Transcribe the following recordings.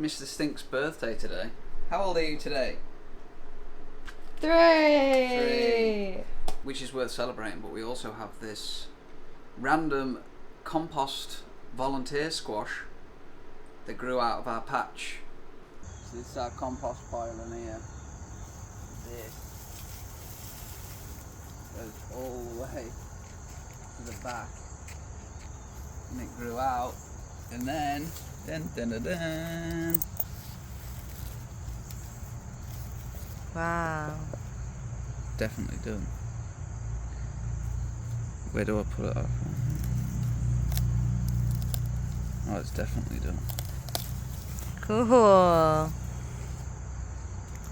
Mr. Stink's birthday today. How old are you today? 3. Which is worth celebrating, but we also have this random compost volunteer squash that grew out of our patch. So this is our compost pile in here. This goes all the way to the back. And it grew out, and then Wow. definitely done. Where do I put it up? Oh, it's definitely done. Cool.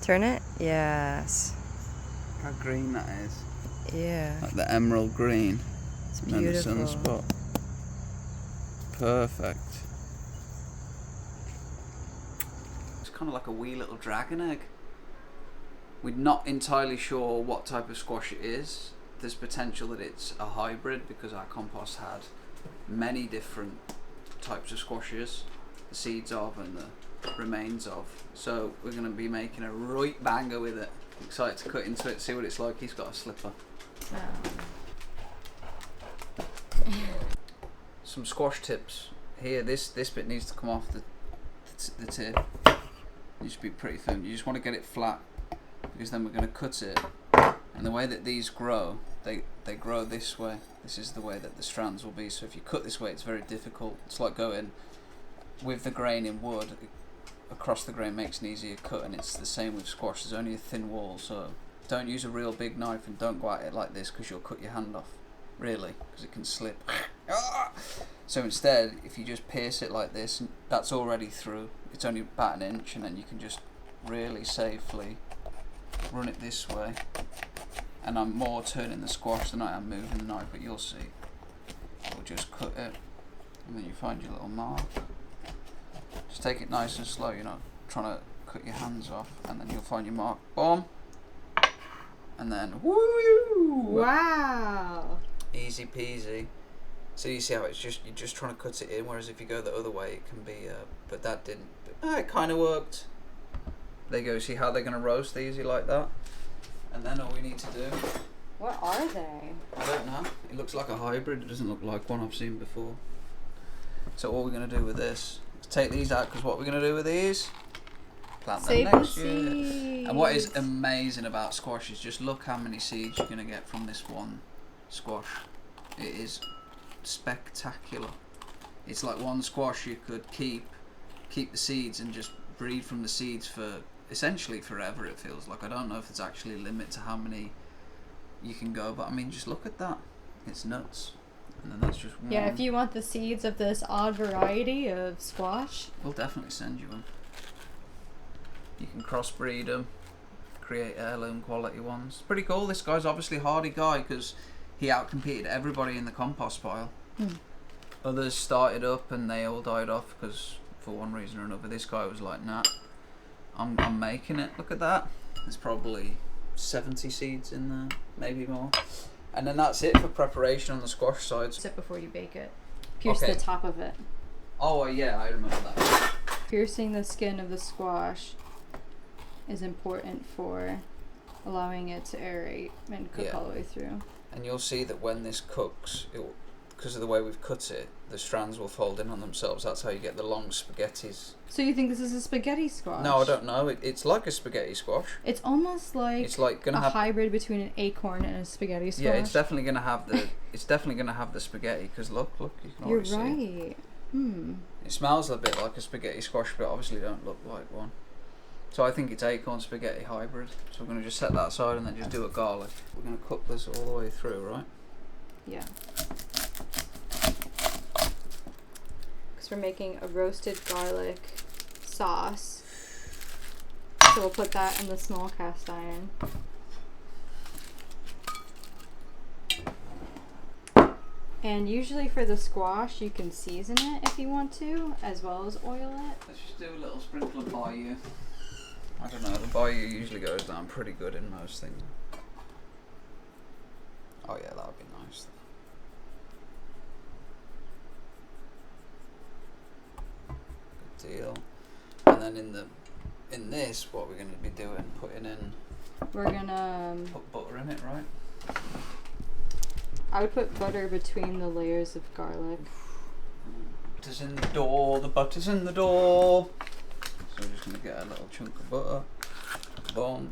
Turn it? Yes. How green that is. Yeah. Like the emerald green. It's And then the beautiful. sunspot. Perfect. It's kind of like a wee little dragon egg. We're not entirely sure what type of squash it is. There's potential that it's a hybrid because our compost had many different types of squashes, the seeds of and the remains of. So we're going to be making a right banger with it. Excited to cut into it, see what it's like. He's got a slipper. Some squash tips here. This bit needs to come off the tip. You should be pretty thin. You just want to get it flat because then we're going to cut it. And the way that these grow, they grow this way. This is the way that the strands will be. So if you cut this way, it's very difficult. It's like going with the grain in wood. Across the grain makes an easier cut, and it's the same with squash. There's only a thin wall, so don't use a real big knife and don't go at it like this because you'll cut your hand off, really, because it can slip. So instead, if you just pierce it like this, that's already through. It's only about an inch, and then you can just really safely run it this way. And I'm more turning the squash than I am moving the knife, but you'll see. We'll just cut it, and then you find your little mark. Just take it nice and slow, you're not trying to cut your hands off, and then you'll find your mark. Boom! And then, woo! Wow! Easy peasy. So you see how it's just, you're just trying to cut it in, whereas if you go the other way, it can be, but that didn't. It kind of worked. There you go, see how they're going to roast easy like that? And then all we need to do... What are they? I don't know. It looks like a hybrid. It doesn't look like one I've seen before. So all we're going to do with this is take these out, because what we're going to do with these, plant them next year. And what is amazing about squash is just look how many seeds you're going to get from this one squash. It is spectacular. It's like one squash you could keep the seeds and just breed from the seeds for essentially forever, it feels like. I don't know if there's actually a limit to how many you can go, but I mean, just look at that. It's nuts. And then that's just one. Yeah, if you want the seeds of this odd variety of squash, we'll definitely send you them. You can crossbreed them, create heirloom quality ones. It's pretty cool. This guy's obviously a hardy guy because he outcompeted everybody in the compost pile. Others started up and they all died off because for one reason or another. This guy was like, nah, I'm making it. Look at that. There's probably 70 seeds in there, maybe more. And then that's it for preparation on the squash side. sip before you bake it. Pierce the top of it. Oh yeah, I remember that. Piercing the skin of the squash is important for allowing it to aerate and cook all the way through. And you'll see that when this cooks, because of the way we've cut it, the strands will fold in on themselves. That's how you get the long spaghettis. So you think this is a spaghetti squash? No, I don't know. It's like a spaghetti squash. It's almost like it's like gonna a hybrid between an acorn and a spaghetti squash. Yeah, it's definitely gonna have the. It's definitely gonna have the spaghetti because look, you can already see. You're right. It smells a bit like a spaghetti squash, but obviously don't look like one. So I think it's acorn spaghetti hybrid. So we're gonna just set that aside and then just do a garlic. We're gonna cook this all the way through, right? Yeah. Because we're making a roasted garlic sauce. So we'll put that in the small cast iron. And usually for the squash, you can season it if you want to, as well as oil it. Let's just do a little sprinkle of bayou. I don't know, the bayou usually goes down pretty good in most things. Oh yeah, that would be nice. Good deal. And then in this, what we're going to be doing, putting in. We're gonna put butter in it, right? I would put butter between the layers of garlic. Butter's in the door. The butter's in the door. So we're just going to get a little chunk of butter. Boom.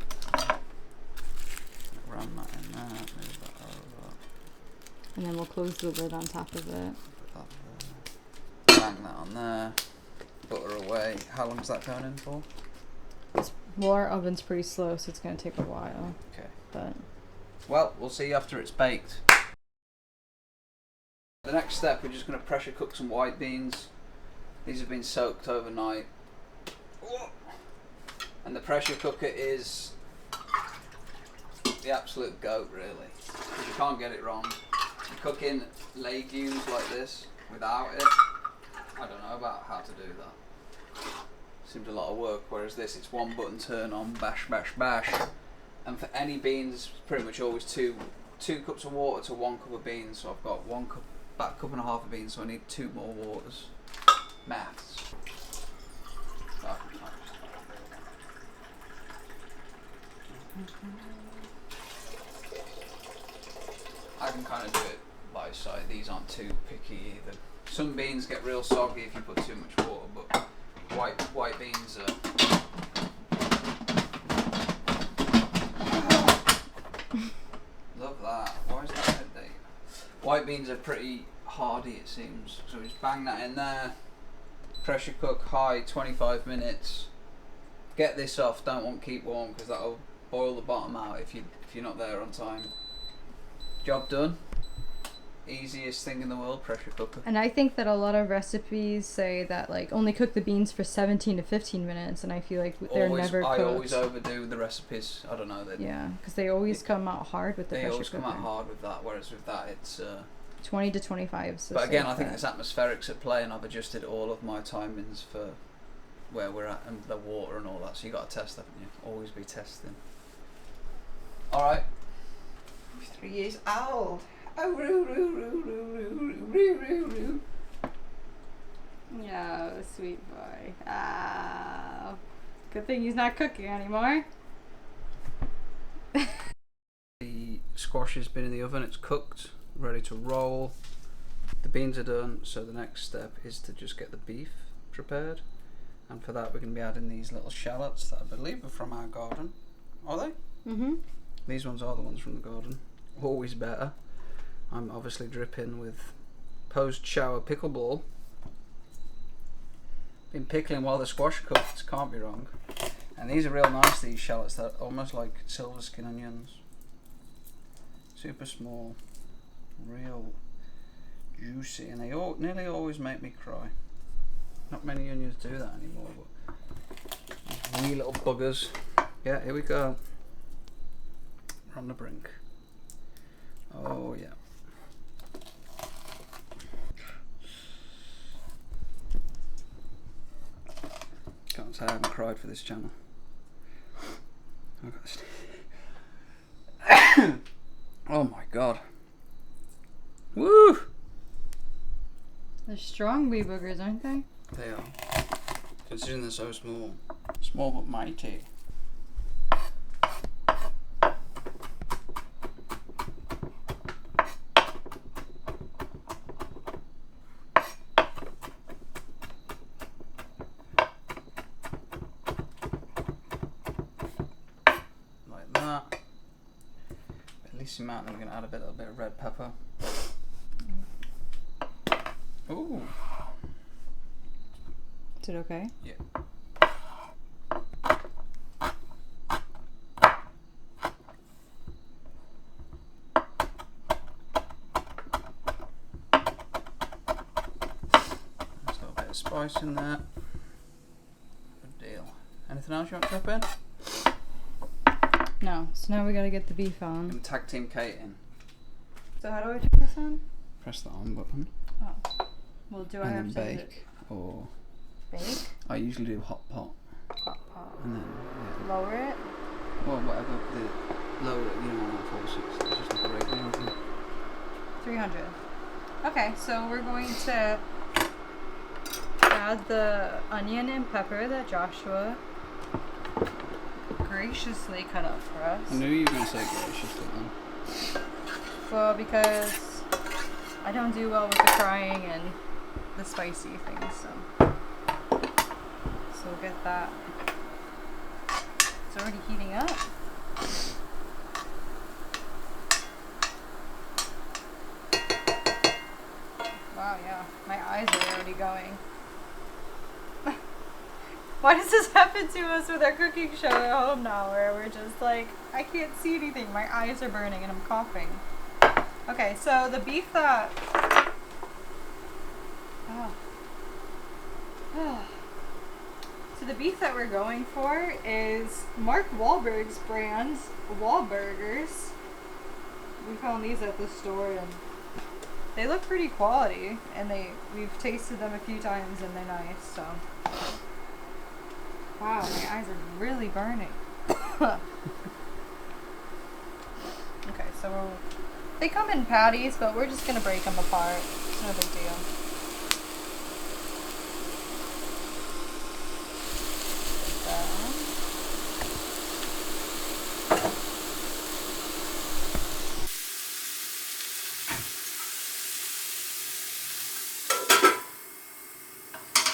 Ram that in there. Move that over. And then we'll close the lid on top of it. Put that there. Bang that on there. Butter away. How long is that going in for? Well, our oven's pretty slow, so it's going to take a while. Okay. But well, we'll see after it's baked. The next step, we're just going to pressure cook some white beans. These have been soaked overnight. And the pressure cooker is the absolute goat, really. Because you can't get it wrong. You cook in legumes like this without it. I don't know about how to do that. Seems a lot of work, whereas this, it's one button turn on, bash, bash, bash. And for any beans, it's pretty much always two cups of water to 1 cup of beans. So I've got about a cup and a half of beans, so I need 2 more waters. Maths. I can kind of do it by sight. These aren't too picky either. Some beans get real soggy if you put too much water, but white beans are. Love that. Why is that headache? White beans are pretty hardy, it seems. So we just bang that in there. Pressure cook high, 25 minutes. Get this off. Don't want to keep warm because that'll boil the bottom out if you're not there on time. Job done. Easiest thing in the world, pressure cooker. And I think that a lot of recipes say that like only cook the beans for 17 to 15 minutes, and I feel like they're never cooked. I always overdo the recipes. I don't know. Yeah, because they always come out hard with the pressure cooker. They always come out hard with that, whereas with that it's 20 to 25. So but again, I think there's atmospherics at play, and I've adjusted all of my timings for where we're at and the water and all that. So you got to test, haven't you? Always be testing. All right. 3 years old. Oh, no, sweet boy. Ah, good thing he's not cooking anymore. The squash has been in the oven. It's cooked, ready to roll. The beans are done. So the next step is to just get the beef prepared. And for that, we're going to be adding these little shallots that I believe are from our garden. Are they? Mm-hmm. These ones are the ones from the garden. Always better. I'm obviously dripping with post-shower pickleball. Been pickling while the squash cooks, can't be wrong. And these are real nice, these shallots. They're almost like silver skin onions. Super small, real juicy, and they nearly always make me cry. Not many onions do that anymore, but wee little buggers. Yeah, here we go. We're on the brink. Oh yeah. Can't say I haven't cried for this channel. Oh my god. Woo! They're strong wee boogers, aren't they? They are. Considering they're so small. Small but mighty. Like that. At least amount, I'm going to add a little bit of red pepper. Ooh. Is it okay? Yeah. There's a little bit of spice in there. Good deal. Anything else you want to drop in? No. So now we gotta get the beef on. And tag team Kate in. So how do I turn this on? Press the on button. Oh. Well, do I have And to then bake. Or bake? I usually do hot pot. Hot pot. And then Lower it? well, whatever the lower, you know, 146. It's just like a regular thing. 300. Okay, so we're going to add add the onion and pepper that Joshua graciously cut up for us. I knew you were going to say graciously then. Well, because I don't do well with the frying and the spicy things, so we'll get that. It's already heating up. Wow, yeah, my eyes are already going. Why does this happen to us with our cooking show at home now, where we're just like, I can't see anything, my eyes are burning and I'm coughing. Okay, so the beef that... So the beef that we're going for is Mark Wahlberg's brand, Wahlburgers. We found these at the store and they look pretty quality, and we've tasted them a few times and they're nice, so. Wow, my eyes are really burning. Okay, so they come in patties, but we're just gonna break them apart. It's no big deal.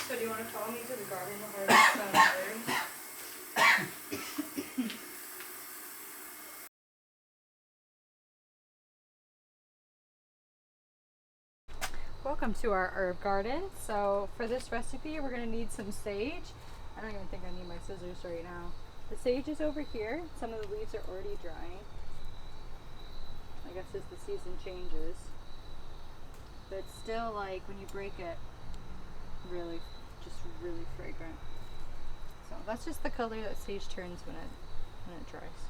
So do you want to follow me to the garden to harvest some herbs? Welcome to our herb garden. So for this recipe we're going to need some sage. I don't even think I need my scissors right now. The sage is over here. Some of the leaves are already drying. I guess as the season changes. But it's still like when you break it, really fragrant. So that's just the color that sage turns when it dries.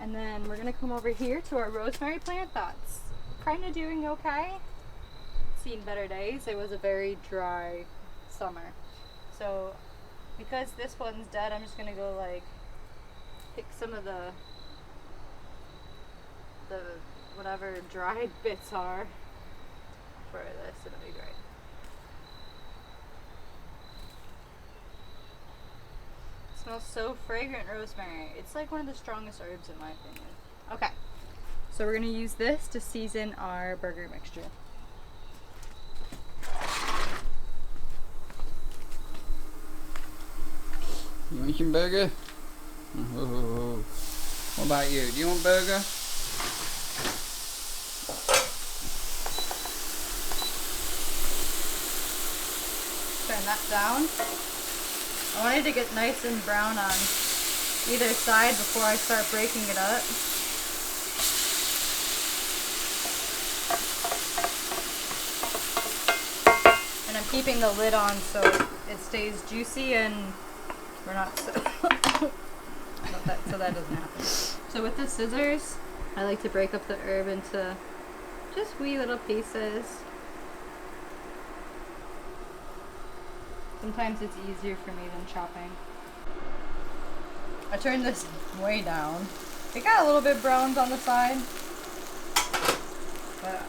And then we're gonna come over here to our rosemary plant that's kind of doing okay. Seen better days. It was a very dry summer. So because this one's dead, I'm just gonna go like pick some of the whatever dried bits are for this. It'll be great. It smells so fragrant, rosemary. It's like one of the strongest herbs in my opinion. Okay, so we're gonna use this to season our burger mixture. You want some burger? Oh. What about you? Do you want burger? Turn that down. I want it to get nice and brown on either side before I start breaking it up. And I'm keeping the lid on so it stays juicy and we're not so that doesn't happen. So with the scissors, I like to break up the herb into just wee little pieces. Sometimes it's easier for me than chopping. I turned this way down. It got a little bit browned on the side, but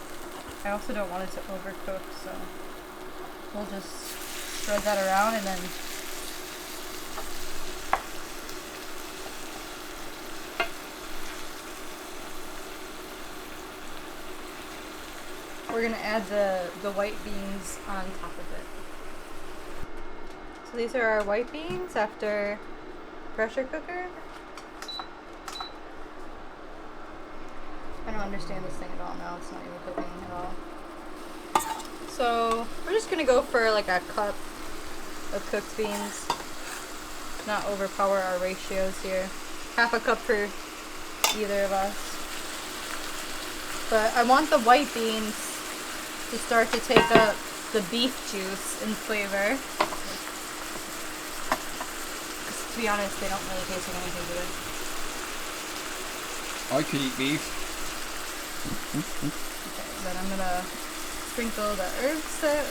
I also don't want it to overcook, so we'll just spread that around and then we're gonna add the white beans on top of it. So these are our white beans after pressure cooker. I don't understand this thing at all now. It's not even cooking at all. So we're just gonna go for like a cup of cooked beans. Not overpower our ratios here. Half a cup for either of us. But I want the white beans to start to take up the beef juice and flavor. To be honest, they don't really taste like anything to it. I could eat beef. Okay, then I'm gonna sprinkle the herbs that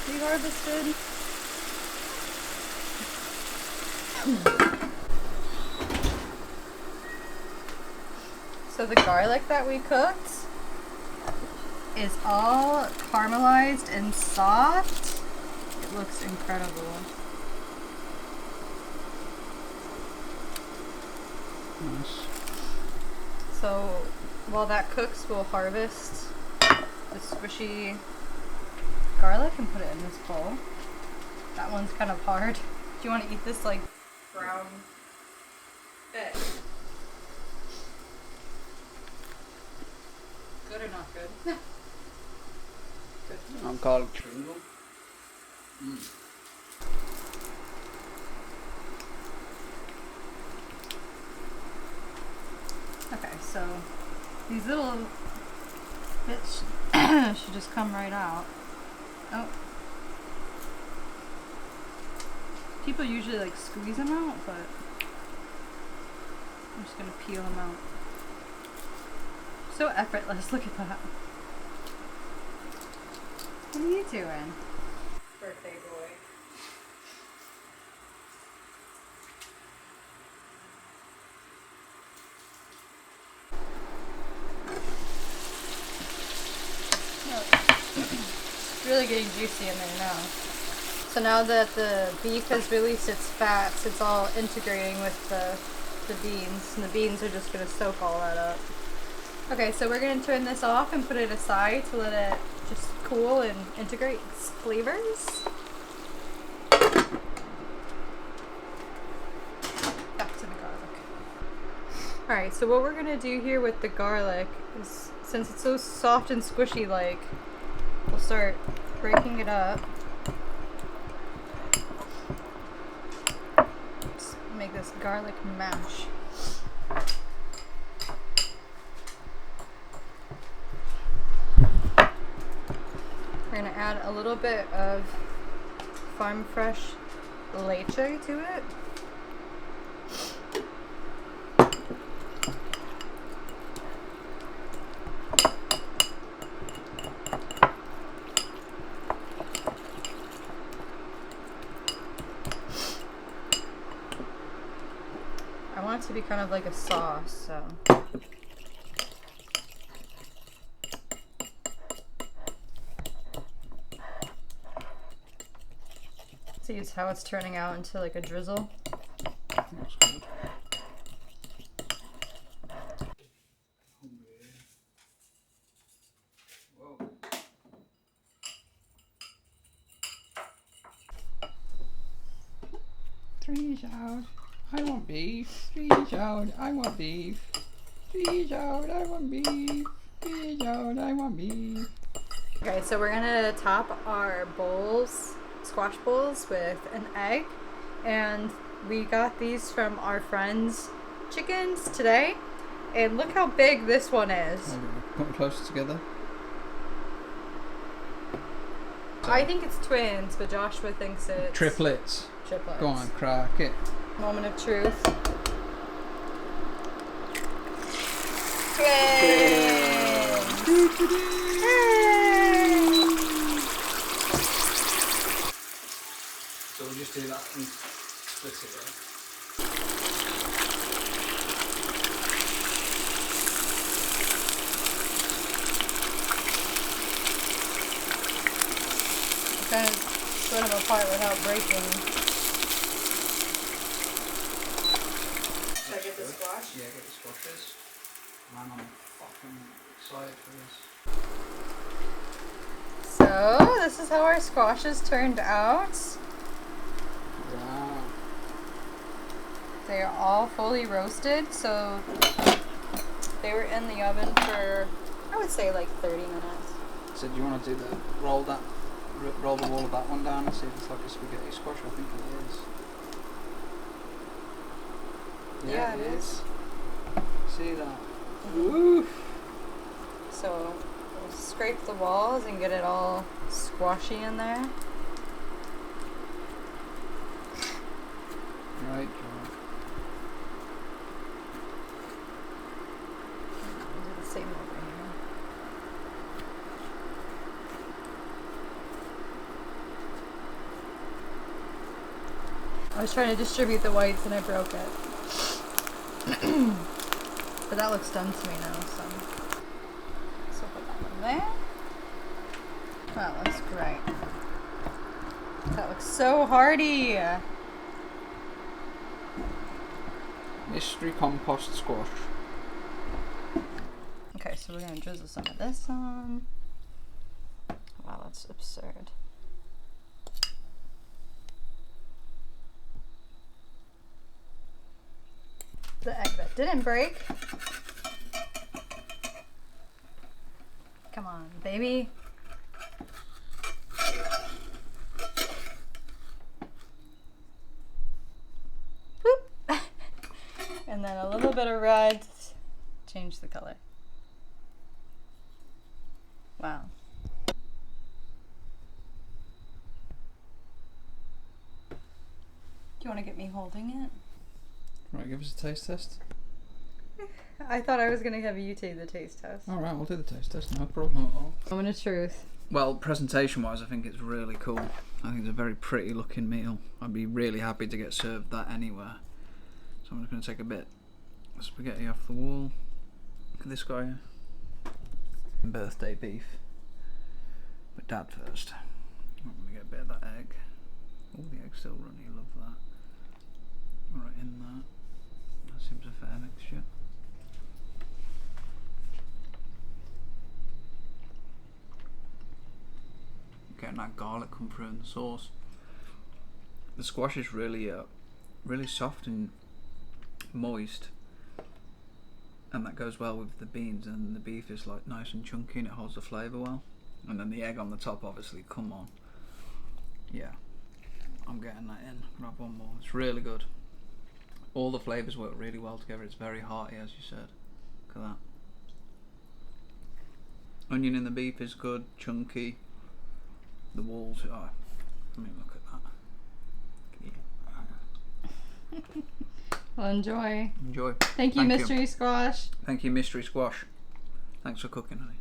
we harvested. So the garlic that we cooked is all caramelized and soft. It looks incredible. Nice. So while that cooks, we'll harvest the squishy garlic and put it in this bowl. That one's kind of hard. Do you want to eat this like brown bit? Good or not good? Good. Garlic tringle. Okay, so these little bits should just come right out. Oh. People usually like squeeze them out, but I'm just gonna peel them out. So effortless, look at that. What are you doing? Birthday boy. It's really getting juicy in there now. So now that the beef has released its fats, it's all integrating with the beans, and the beans are just going to soak all that up. Okay, so we're going to turn this off and put it aside to let it just cool and integrate its flavors. Back to the garlic. Alright, so what we're going to do here with the garlic is, since it's so soft and squishy like, we'll start breaking it up. Just make this garlic mash. We're going to add a little bit of farm fresh leche to it. I want it to be kind of like a sauce, so. See, it's how it's turning out into like a drizzle. That's good. Whoa. Trees out. I want beef. Trees out. I want beef. Trees out. I want beef. Trees out. I want beef. Okay, so we're gonna top our bowls, squash bowls, with an egg, and we got these from our friends' chickens today, and look how big this one is. Put them closer together. I think it's twins, but Joshua thinks it's Triplets. triplets. Go on, crack it. Moment of truth. Twins! Hey! So we'll just do that and split it, right? Kind of split them apart without breaking. Should I get the squash? Yeah, get the squashes. Man, I'm fucking excited for this. So, this is how our squashes turned out. Wow. They are all fully roasted, so they were in the oven for, I would say, like 30 minutes. So do you want to do the roll the wall of that one down and see if it's like a spaghetti squash? I think it is. Yeah, it is. See that? Mm-hmm. So we'll scrape the walls and get it all squashy in there. Right. We'll do the same over here. I was trying to distribute the whites and I broke it. But that looks done to me now, so put that one there. That looks great. That looks so hearty. Mystery compost squash. Okay, so we're gonna drizzle some of this on. Wow, that's absurd. The egg that didn't break. Come on, baby. Boop. And then a little bit of red. Change the color. Wow. Do you want to get me holding it? Right, give us a taste test. I thought I was going to have you take the taste test. Alright, we'll do the taste test, no problem at all. Moment of truth. Well, presentation wise, I think it's really cool. I think it's a very pretty looking meal. I'd be really happy to get served that anywhere. So I'm just going to take a bit of spaghetti off the wall. Look at this guy here. Birthday beef. But Dad first. I'm going to get a bit of that egg. Oh, the egg's still runny, love that. Right in that. That seems a fair mixture. Getting that garlic come through in the sauce. The squash is really soft and moist, and that goes well with the beans, and the beef is like nice and chunky and it holds the flavour well. And then the egg on the top, obviously, come on. Yeah, I'm getting that in. I'm gonna have one more. It's really good. All the flavours work really well together. It's very hearty, as you said. Look at that. Onion in the beef is good, chunky. The walls are. I mean, look at that. Yeah. Well, enjoy. Enjoy. Thank you, Mystery Squash. Thank you, Mystery Squash. Thanks for cooking, honey.